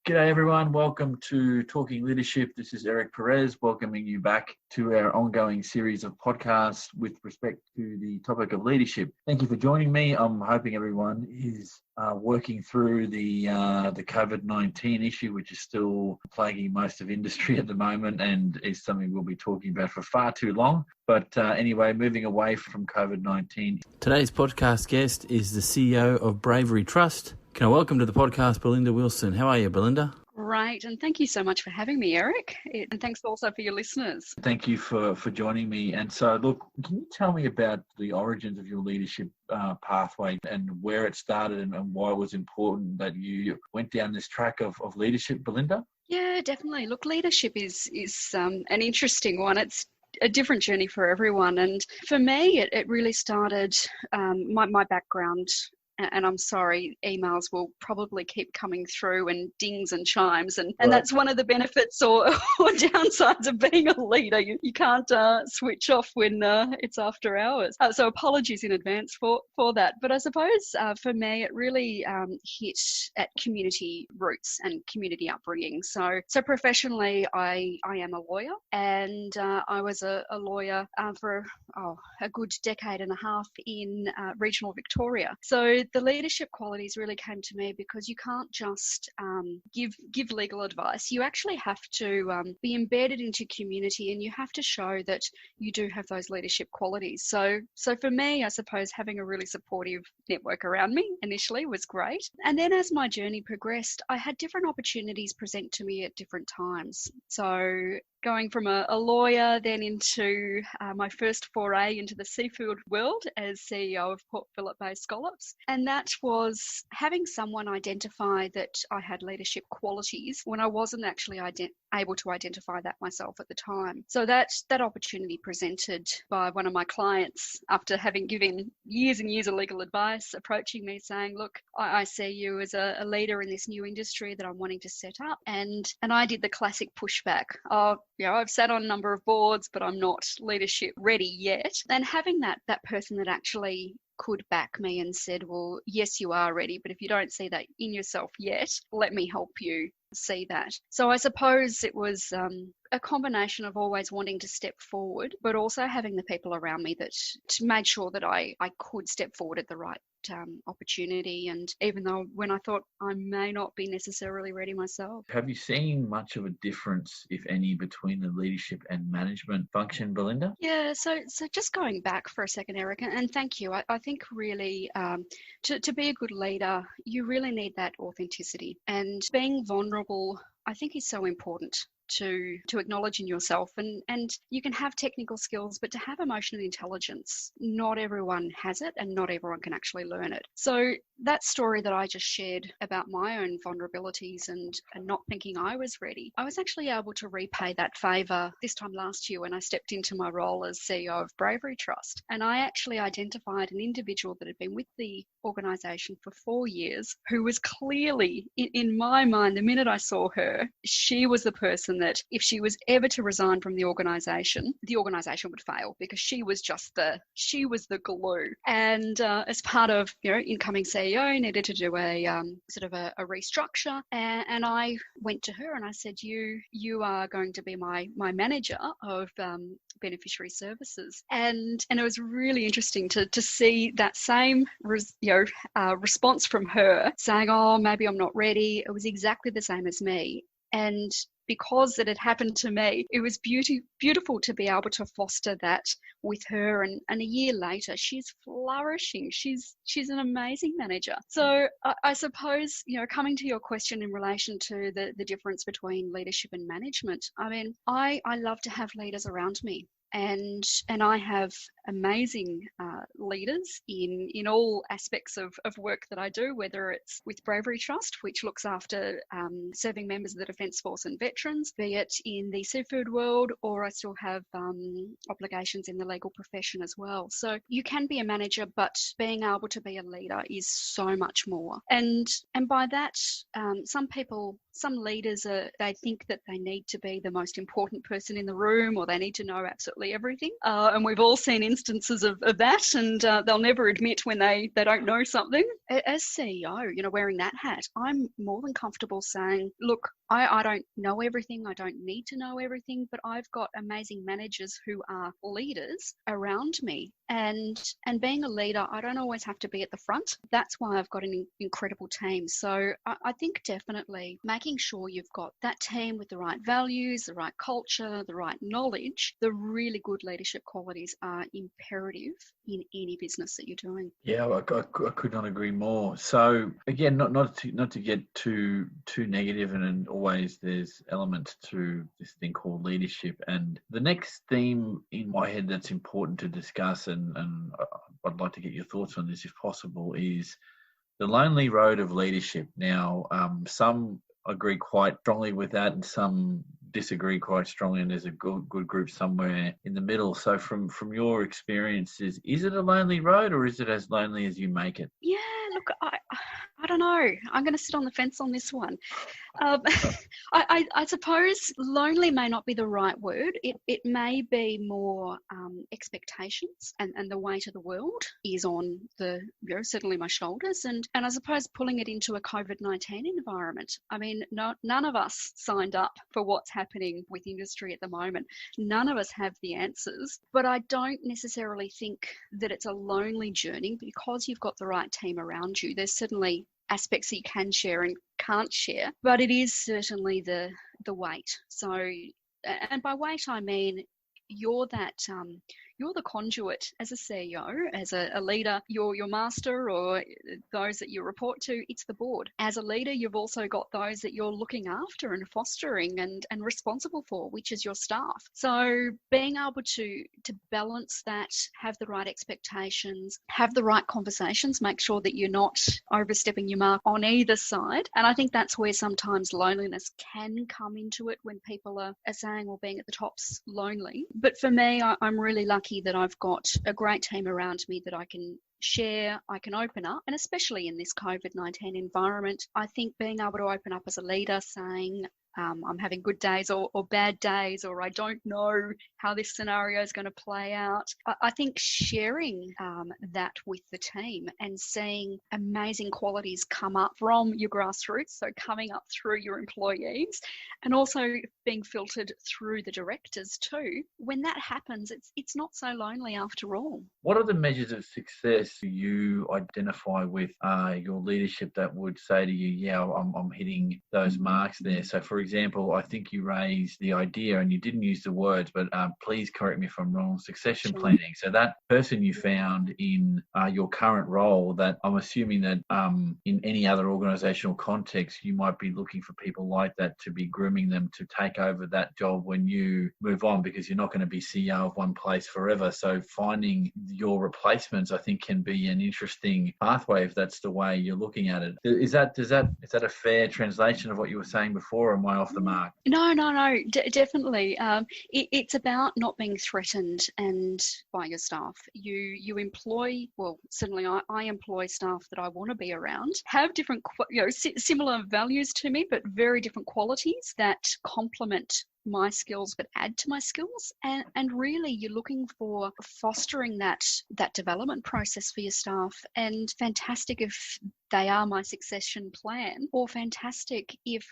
G'day everyone, welcome to Talking Leadership. This is Eric Perez welcoming you back to our ongoing series of podcasts with respect to the topic of leadership. Thank you for joining me. I'm hoping everyone is working through the COVID-19 issue, which is still plaguing most of industry at the moment and is something we'll be talking about for far too long. But anyway, moving away from COVID-19. Today's podcast guest is the CEO of Bravery Trust. Can I welcome to the podcast Belinda Wilson. How are you, Belinda? Great, and thank you so much for having me, Eric. And thanks also for your listeners. Thank you for joining me. And so, look, can you tell me about the origins of your leadership pathway and where it started and why it was important that you went down this track of leadership, Belinda? Yeah, definitely. Look, leadership is an interesting one. It's a different journey for everyone. And for me, it really started my background. And I'm sorry, emails will probably keep coming through and dings and chimes. And that's one of the benefits or downsides of being a leader. You can't switch off when it's after hours. So apologies in advance for that. But I suppose for me, it really hit at community roots and community upbringing. So professionally, I am a lawyer, and I was a lawyer for a good decade and a half in regional Victoria. So the leadership qualities really came to me because you can't just give legal advice. You actually have to be embedded into community, and you have to show that you do have those leadership qualities. So for me, I suppose having a really supportive network around me initially was great. And then as my journey progressed, I had different opportunities present to me at different times. So going from a lawyer then into my first foray into the seafood world as CEO of Port Phillip Bay Scallops. And that was having someone identify that I had leadership qualities when I wasn't actually able to identify that myself at the time. So that opportunity presented by one of my clients after having given years and years of legal advice, approaching me saying, look, I see you as a leader in this new industry that I'm wanting to set up. And I did the classic pushback of, I've sat on a number of boards, but I'm not leadership ready yet. And having that person that actually could back me and said, well, yes, you are ready, but if you don't see that in yourself yet, let me help you see that. So I suppose it was a combination of always wanting to step forward, but also having the people around me that made sure that I could step forward at the right opportunity. And even though when I thought I may not be necessarily ready myself. Have you seen much of a difference, if any, between the leadership and management function, Belinda? Yeah, so just going back for a second, Eric, and thank you. I think really to be a good leader, you really need that authenticity, and being vulnerable, I think, is so important to acknowledge in yourself. And you can have technical skills, but to have emotional intelligence, not everyone has it and not everyone can actually learn it. So that story that I just shared about my own vulnerabilities and not thinking I was ready, I was actually able to repay that favour this time last year when I stepped into my role as CEO of Bravery Trust. And I actually identified an individual that had been with the organisation for 4 years who was clearly, in my mind, the minute I saw her, she was the person that if she was ever to resign from the organisation would fail, because she was the glue. And as part of incoming CEO needed to do a sort of a restructure, and I went to her and I said, you are going to be my manager of beneficiary services. And it was really interesting to see that same response from her saying, oh, maybe I'm not ready. It was exactly the same as me. And because it had happened to me, it was beautiful to be able to foster that with her. And a year later, she's flourishing. She's an amazing manager. So I suppose, coming to your question in relation to the difference between leadership and management, I mean, I love to have leaders around me. And I have amazing leaders in all aspects of work that I do, whether it's with Bravery Trust, which looks after serving members of the Defence Force and veterans, be it in the seafood world, or I still have obligations in the legal profession as well. So you can be a manager, but being able to be a leader is so much more. And by that, some leaders, they think that they need to be the most important person in the room, or they need to know absolutely absolutely everything. And we've all seen instances of that, and they'll never admit when they don't know something. As CEO, wearing that hat, I'm more than comfortable saying, look, I don't know everything. I don't need to know everything, but I've got amazing managers who are leaders around me. And being a leader, I don't always have to be at the front. That's why I've got an incredible team. So I think definitely making sure you've got that team with the right values, the right culture, the right knowledge, the really good leadership qualities are imperative in any business that you're doing. Yeah, I could not agree more. So again, not to get too negative, and always there's elements to this thing called leadership. And the next theme in my head that's important to discuss, and I'd like to get your thoughts on this if possible, is the lonely road of leadership. Now, some agree quite strongly with that, and some disagree quite strongly, and there's a good group somewhere in the middle. So from your experiences, is it a lonely road, or is it as lonely as you make it? Yeah, look, I don't know. I'm going to sit on the fence on this one. I suppose lonely may not be the right word. It may be more expectations, and the weight of the world is on certainly my shoulders, and I suppose pulling it into a COVID-19 environment. I mean, none of us signed up for what's happening with industry at the moment. None of us have the answers, but I don't necessarily think that it's a lonely journey because you've got the right team around you. There's certainly aspects that you can share and can't share, but it is certainly the weight. So, and by weight I mean you're the conduit as a CEO, as a leader, your master or those that you report to, it's the board. As a leader, you've also got those that you're looking after and fostering and responsible for, which is your staff. So being able to balance that, have the right expectations, have the right conversations, make sure that you're not overstepping your mark on either side. And I think that's where sometimes loneliness can come into it when people are saying, well, being at the top's lonely. But for me, I'm really lucky that I've got a great team around me that I can share, I can open up, and especially in this COVID-19 environment, I think being able to open up as a leader saying, I'm having good days or bad days, or I don't know how this scenario is going to play out. I think sharing that with the team and seeing amazing qualities come up from your grassroots, so coming up through your employees and also being filtered through the directors too. When that happens, it's not so lonely after all. What are the measures of success you identify with your leadership that would say to you, yeah, I'm hitting those marks there? So for example, I think you raised the idea, and you didn't use the words, but please correct me if I'm wrong, succession planning. So that person you found in your current role, that I'm assuming that in any other organizational context, you might be looking for people like that to be grooming them to take over that job when you move on, because you're not going to be CEO of one place forever. So finding your replacements, I think, can be an interesting pathway if that's the way you're looking at it. Is that a fair translation of what you were saying before, or am I off the mark? No, definitely. It's about not being threatened and by your staff. You employ, well, certainly I employ staff that I want to be around, have different, similar values to me, but very different qualities that complement my skills but add to my skills, and really you're looking for fostering that development process for your staff. And fantastic if they are my succession plan, or fantastic if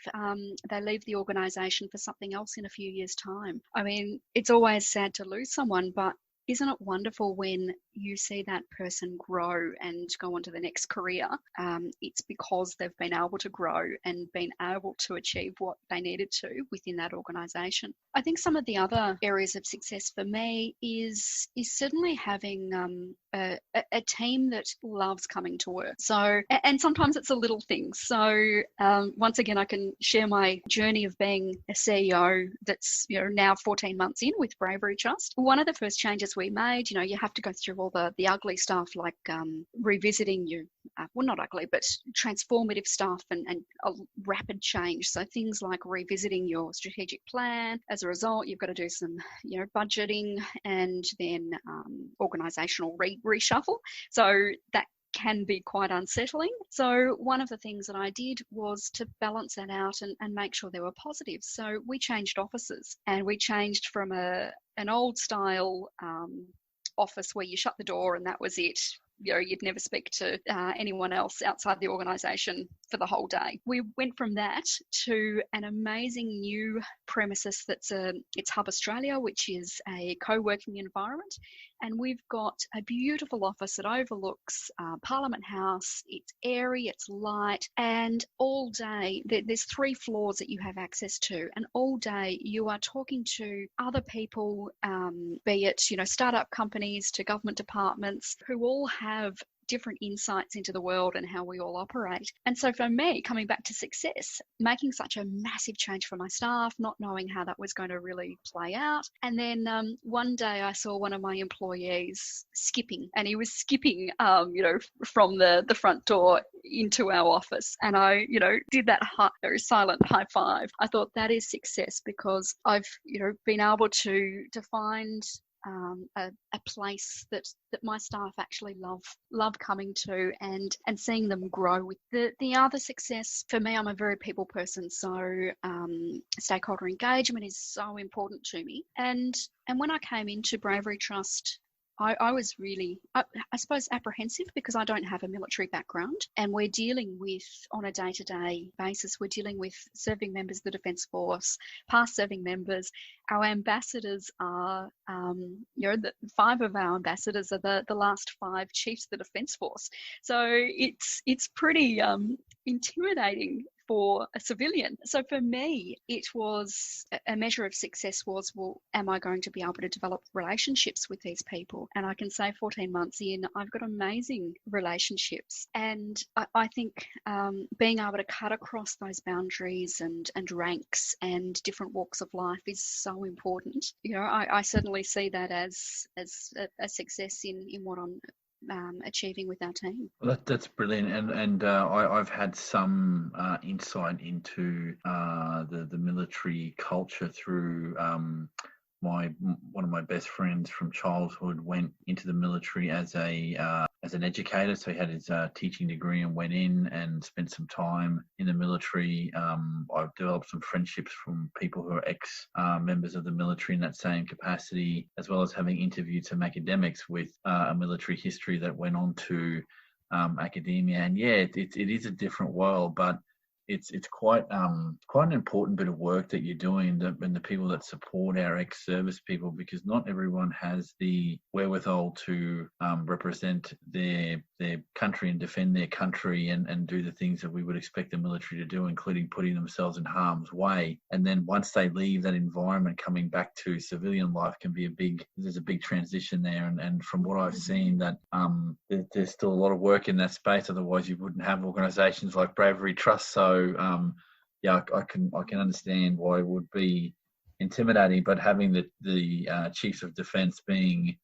they leave the organisation for something else in a few years' time. I mean, it's always sad to lose someone, but isn't it wonderful when you see that person grow and go on to the next career? It's because they've been able to grow and been able to achieve what they needed to within that organisation. I think some of the other areas of success for me is certainly having a team that loves coming to work. So, and sometimes it's a little thing. So once again, I can share my journey of being a CEO that's now 14 months in with Bravery Trust. One of the first changes we made, you have to go through all the ugly stuff like revisiting your, well, not ugly, but transformative stuff and a rapid change. So things like revisiting your strategic plan. As a result, you've got to do some, budgeting and then organisational reshuffle. So that can be quite unsettling. So one of the things that I did was to balance that out and make sure there were positives. So we changed offices, and we changed from an old style office where you shut the door and that was it. You'd never speak to anyone else outside the organisation for the whole day. We went from that to an amazing new premises it's Hub Australia, which is a co-working environment. And we've got a beautiful office that overlooks Parliament House. It's airy, it's light, and all day, there's 3 floors that you have access to. And all day you are talking to other people, be it, startup companies to government departments, who all have different insights into the world and how we all operate. And so for me, coming back to success, making such a massive change for my staff, not knowing how that was going to really play out. And then one day I saw one of my employees skipping, and he was skipping, from the front door into our office. And I, did that very silent high five. I thought that is success, because I've, been able to find a place that my staff actually love coming to and seeing them grow. With the other success for me, I'm a very people person, so stakeholder engagement is so important to me. And when I came into Bravery Trust, I was really, I suppose, apprehensive, because I don't have a military background, and we're dealing with, on a day-to-day basis, we're dealing with serving members of the Defence Force, past serving members. Our ambassadors are, the 5 of our ambassadors are the last 5 chiefs of the Defence Force. So it's pretty intimidating for a civilian. So for me, it was a measure of success was, well, am I going to be able to develop relationships with these people? And I can say 14 months in, I've got amazing relationships. And I think being able to cut across those boundaries and ranks and different walks of life is so important. I certainly see that as a success in what I'm achieving with our team. Well, that's brilliant, and I've had some insight into the military culture through one of my best friends from childhood went into the military as an educator. So he had his teaching degree and went in and spent some time in the military. I've developed some friendships from people who are ex-members of the military in that same capacity, as well as having interviewed some academics with a military history that went on to academia. And yeah, it is a different world, but it's quite an important bit of work that you're doing, and the people that support our ex-service people, because not everyone has the wherewithal to represent their country and defend their country and do the things that we would expect the military to do, including putting themselves in harm's way. And then once they leave that environment, coming back to civilian life can be there's a big transition there. And from what I've seen, that there's still a lot of work in that space. Otherwise, you wouldn't have organisations like Bravery Trust. So I can understand why it would be intimidating, but having the chiefs of defence being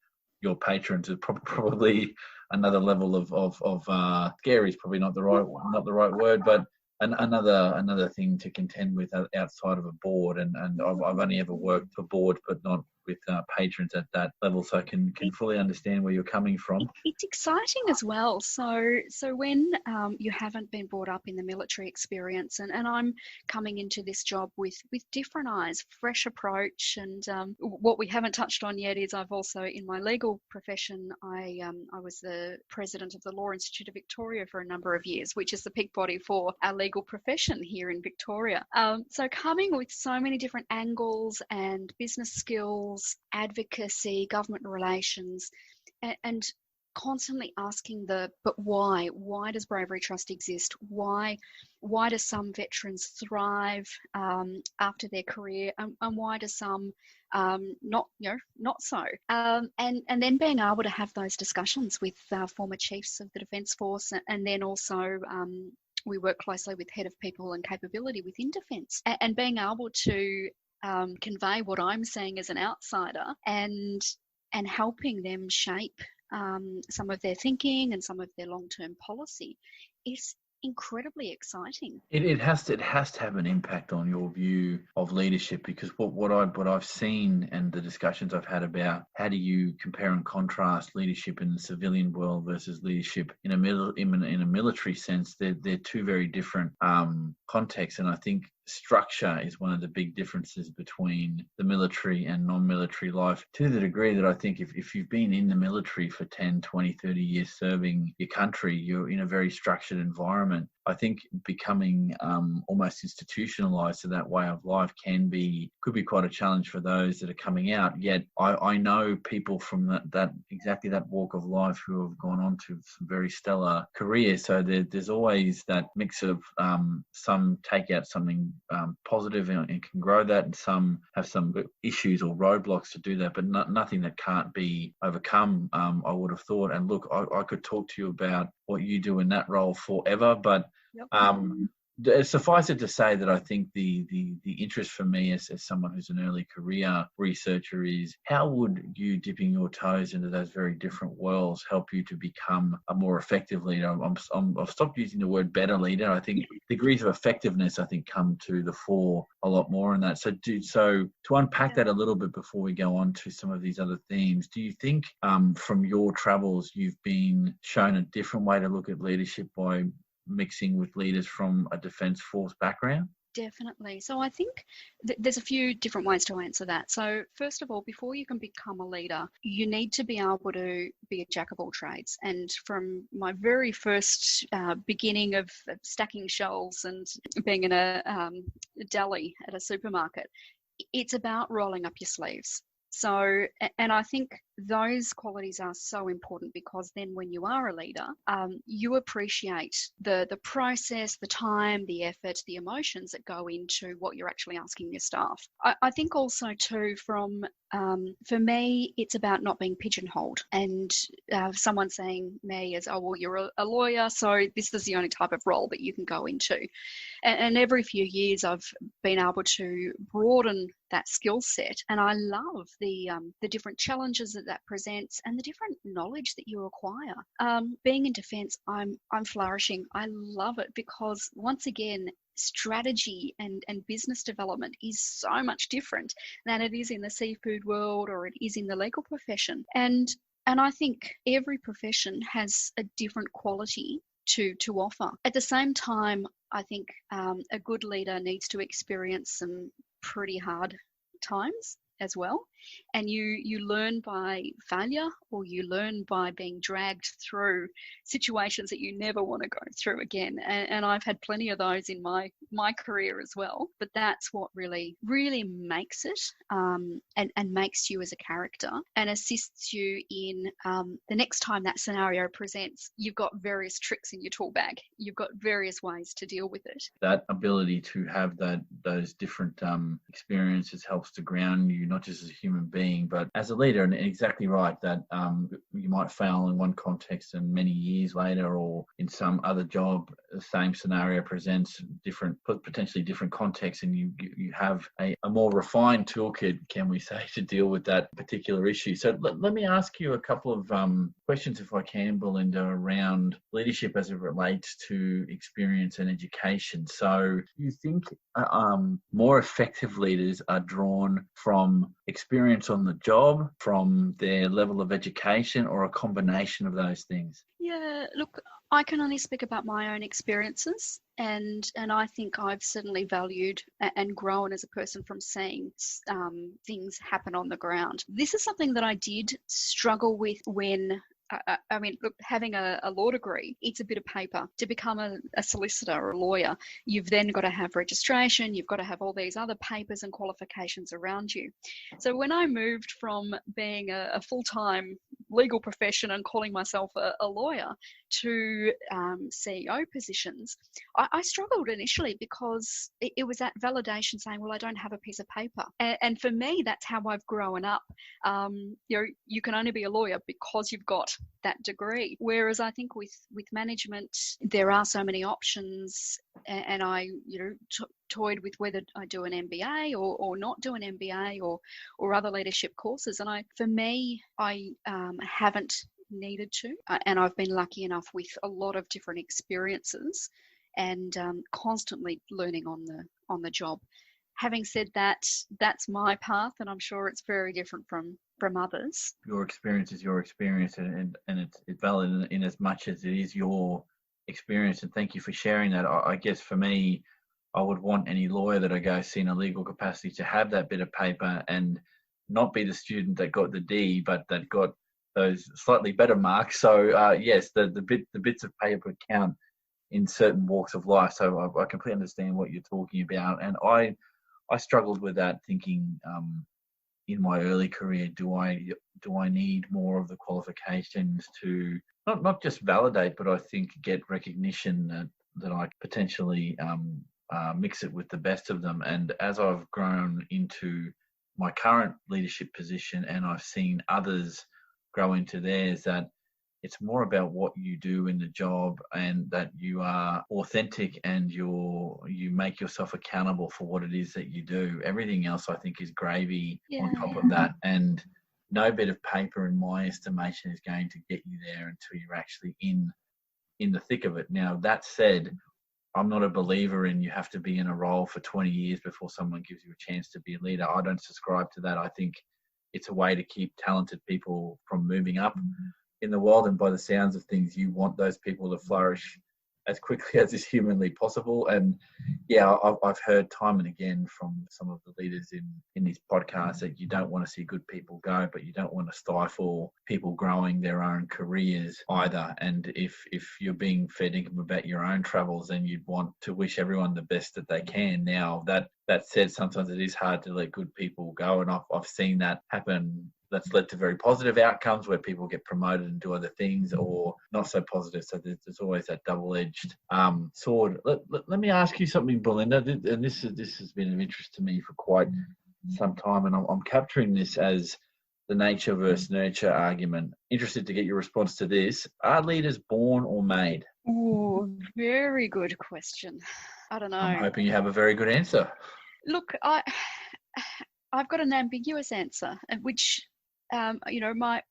your patrons is probably another level of scary is probably not the right word, but another thing to contend with outside of a board. And I've only ever worked for boards, but not with patrons at that level, so I can fully understand where you're coming from. It's exciting as well. So when you haven't been brought up in the military experience, and I'm coming into this job with different eyes, fresh approach, and what we haven't touched on yet is I've also, in my legal profession, I was the president of the Law Institute of Victoria for a number of years, which is the peak body for our legal profession here in Victoria. So coming with so many different angles and business skills, advocacy, government relations, and constantly asking but why? Why does Bravery Trust exist? Why do some veterans thrive after their career, and why do some not so? And then being able to have those discussions with former chiefs of the Defence Force, and then also we work closely with head of people and capability within Defence, and being able to convey what I'm seeing as an outsider and helping them shape some of their thinking and some of their long-term policy is incredibly exciting. It has to have an impact on your view of leadership, because what I've seen and the discussions I've had about how do you compare and contrast leadership in the civilian world versus leadership in a military sense, they're two very different contexts, and I think structure is one of the big differences between the military and non-military life, to the degree that I think if you've been in the military for 10, 20, 30 years serving your country, you're in a very structured environment. I think becoming almost institutionalized to that way of life could be quite a challenge for those that are coming out. Yet I know people from that exactly that walk of life who have gone on to some very stellar careers. So there's always that mix of some take out something positive and can grow that, and some have some issues or roadblocks to do that, but nothing that can't be overcome, I would have thought. And look, I could talk to you about what you do in that role forever, but suffice it to say that I think the interest for me as someone who's an early career researcher is, how would you dipping your toes into those very different worlds help you to become a more effective leader? I've stopped using the word better leader. I think degrees of effectiveness, I think, come to the fore a lot more in that. So to unpack that a little bit before we go on to some of these other themes, do you think from your travels you've been shown a different way to look at leadership by mixing with leaders from a defence force background? Definitely. So I think there's a few different ways to answer that. So first of all, before you can become a leader, you need to be able to be a jack of all trades. And from my very first beginning of stacking shelves and being in a deli at a supermarket, it's about rolling up your sleeves. So, and I think those qualities are so important, because then when you are a leader, you appreciate the process, the time, the effort, the emotions that go into what you're actually asking your staff. I think also too, for me, it's about not being pigeonholed, and someone saying me as, oh, well, you're a lawyer, so this is the only type of role that you can go into. And every few years I've been able to broaden that skill set, and I love the different challenges that presents and the different knowledge that you acquire. Being in defence, I'm flourishing. I love it, because once again, strategy and business development is so much different than it is in the seafood world or it is in the legal profession. And I think every profession has a different quality to offer. At the same time, I think a good leader needs to experience some pretty hard times as well. And you learn by failure, or you learn by being dragged through situations that you never want to go through again. And I've had plenty of those in my career as well. But that's what really makes it, and makes you as a character, and assists you in the next time that scenario presents, you've got various tricks in your tool bag. You've got various ways to deal with it. That ability to have those different experiences helps to ground you, not just as a human being, but as a leader. And exactly right, that you might fail in one context and many years later, or in some other job, the same scenario presents potentially different contexts, and you have a more refined toolkit, can we say, to deal with that particular issue. So let me ask you a couple of questions, if I can, Belinda, around leadership as it relates to experience and education. So do you think more effective leaders are drawn from experience on the job, from their level of education, or a combination of those things? Yeah, look, I can only speak about my own experiences, and I think I've certainly valued and grown as a person from seeing things happen on the ground. This is something that I did struggle with when I mean, look, having a law degree, it's a bit of paper. To become a solicitor or a lawyer, you've then got to have registration, you've got to have all these other papers and qualifications around you. So when I moved from being a full-time legal profession and calling myself a lawyer to CEO positions, I struggled initially, because it was that validation saying, well, I don't have a piece of paper. And for me, that's how I've grown up. You can only be a lawyer because you've got that degree. Whereas I think with management, there are so many options, and I toyed with whether I do an MBA or not do an MBA or other leadership courses. And for me, I haven't needed to, and I've been lucky enough with a lot of different experiences and constantly learning on the job. Having said that, that's my path, and I'm sure it's very different from others. Your experience is your experience, and it's valid in as much as it is your experience. And thank you for sharing that. I guess for me, I would want any lawyer that I go see in a legal capacity to have that bit of paper and not be the student that got the D, but that got those slightly better marks. So yes, the bits of paper count in certain walks of life. So I completely understand what you're talking about, and I struggled with that, thinking in my early career, do I need more of the qualifications to not just validate, but I think get recognition that I potentially mix it with the best of them. And as I've grown into my current leadership position, and I've seen others grow into theirs, that it's more about what you do in the job, and that you are authentic, and you make yourself accountable for what it is that you do. Everything else, I think, is gravy on top of that. And no bit of paper, in my estimation, is going to get you there until you're actually in the thick of it. Now, that said, I'm not a believer in you have to be in a role for 20 years before someone gives you a chance to be a leader. I don't subscribe to that. I think it's a way to keep talented people from moving up in the world, and by the sounds of things, you want those people to flourish as quickly as is humanly possible. And yeah, I've heard time and again from some of the leaders in these podcasts that you don't want to see good people go, but you don't want to stifle people growing their own careers either. And if you're being fair dinkum about your own travels, then you'd want to wish everyone the best that they can. Now, that said, sometimes it is hard to let good people go, and I've seen that happen. That's led to very positive outcomes where people get promoted and do other things, or not so positive. So there's always that double-edged sword. Let me ask you something, Belinda, and this has been of interest to me for quite some time, and I'm capturing this as the nature versus nurture argument. Interested to get your response to this. Are leaders born or made? Oh, very good question. I don't know. I'm hoping you have a very good answer. Look, I've got an ambiguous answer, which my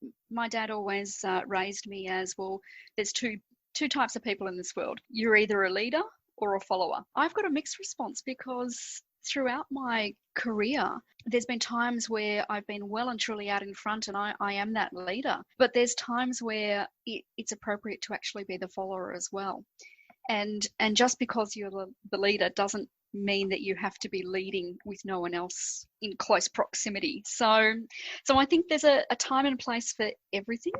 dad always raised me as, well, there's two types of people in this world. You're either a leader or a follower. I've got a mixed response, because throughout my career, there's been times where I've been well and truly out in front, and I am that leader. But there's times where it's appropriate to actually be the follower as well. And just because you're the leader doesn't mean that you have to be leading with no one else in close proximity. So I think there's a time and place for everything.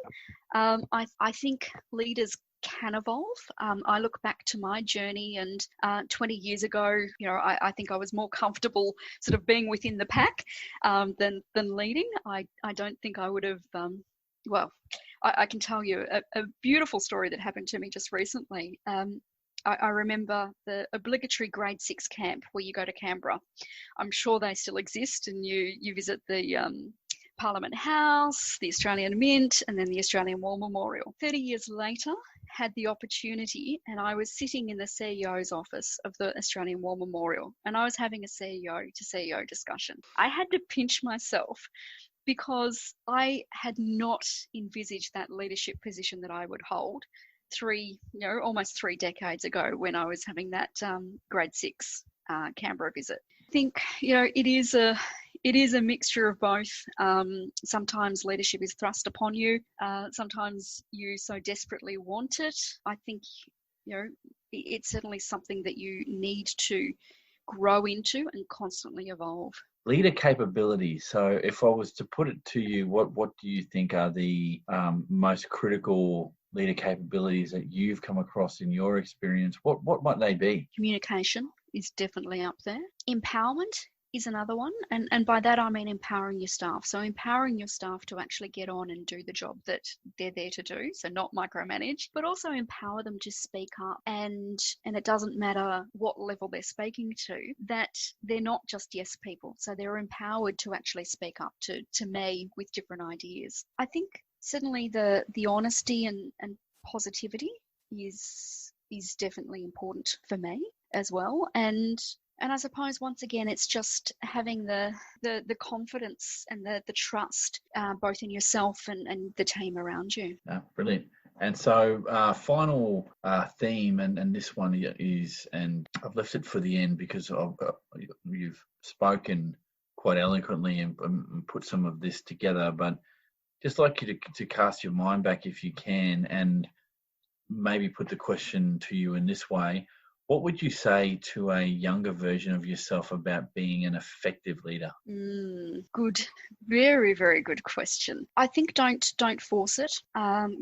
I think leaders can evolve. I look back to my journey, and 20 years ago, I think I was more comfortable sort of being within the pack than leading. I don't think I would have. I can tell you a beautiful story that happened to me just recently. I remember the obligatory grade 6 camp where you go to Canberra. I'm sure they still exist, and you visit the Parliament House, the Australian Mint, and then the Australian War Memorial. 30 years later, had the opportunity, and I was sitting in the CEO's office of the Australian War Memorial, and I was having a CEO to CEO discussion. I had to pinch myself, because I had not envisaged that leadership position that I would hold almost 3 decades ago, when I was having that grade 6 Canberra visit. I think it is a mixture of both. Sometimes leadership is thrust upon you. Sometimes you so desperately want it. I think it's certainly something that you need to grow into and constantly evolve. Leader capabilities. So if I was to put it to you, what do you think are the most critical leader capabilities that you've come across in your experience? What might they be? Communication is definitely up there. Empowerment is another one. And by that, I mean empowering your staff. So empowering your staff to actually get on and do the job that they're there to do. So not micromanage, but also empower them to speak up. And it doesn't matter what level they're speaking to, that they're not just yes people. So they're empowered to actually speak up to me with different ideas. I think certainly the honesty and positivity is definitely important for me as well. And I suppose, once again, it's just having the confidence and the trust both in yourself and the team around you. Brilliant. And so final theme, and this one is, and I've left it for the end because you've spoken quite eloquently and put some of this together, but just like you to cast your mind back if you can, and maybe put the question to you in this way. What would you say to a younger version of yourself about being an effective leader? Good, very, very good question. I think don't force it.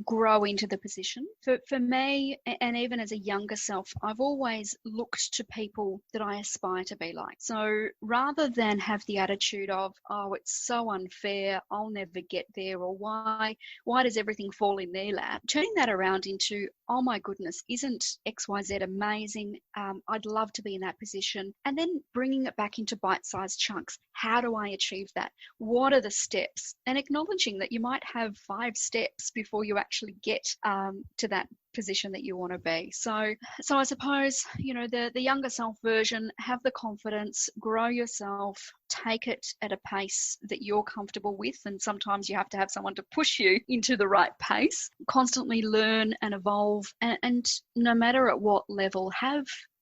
Grow into the position. For me, and even as a younger self, I've always looked to people that I aspire to be like. So rather than have the attitude of, oh, it's so unfair, I'll never get there, or why does everything fall in their lap? Turning that around into, oh my goodness, isn't XYZ amazing? I'd love to be in that position. And then bringing it back into bite-sized chunks. How do I achieve that? What are the steps? And acknowledging that you might have 5 steps before you actually get to that position that you want to be. So I suppose, the younger self version, have the confidence, grow yourself, take it at a pace that you're comfortable with. And sometimes you have to have someone to push you into the right pace. Constantly learn and evolve. And no matter at what level,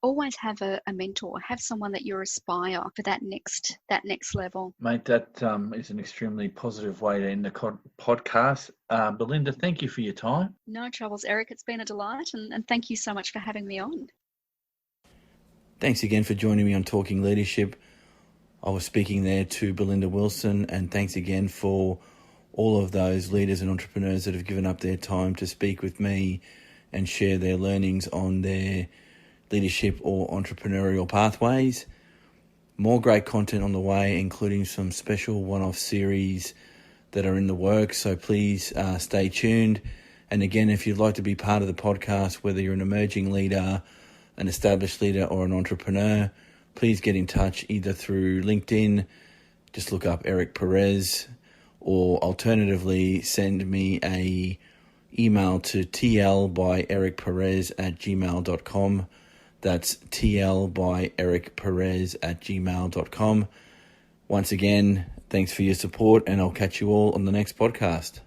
always have a mentor, have someone that you aspire for that next level. Mate, that is an extremely positive way to end the podcast. Belinda, thank you for your time. No troubles, Eric. It's been a delight, and thank you so much for having me on. Thanks again for joining me on Talking Leadership. I was speaking there to Belinda Wilson, and thanks again for all of those leaders and entrepreneurs that have given up their time to speak with me and share their learnings on their leadership or entrepreneurial pathways. More great content on the way, including some special one-off series that are in the works, so please stay tuned. And again, if you'd like to be part of the podcast, whether you're an emerging leader, an established leader, or an entrepreneur, please get in touch either through LinkedIn, just look up Eric Perez, or alternatively send me a email to TLbyEricPerez@gmail.com. That's TLbyEricPerez@gmail.com. Once again, thanks for your support, and I'll catch you all on the next podcast.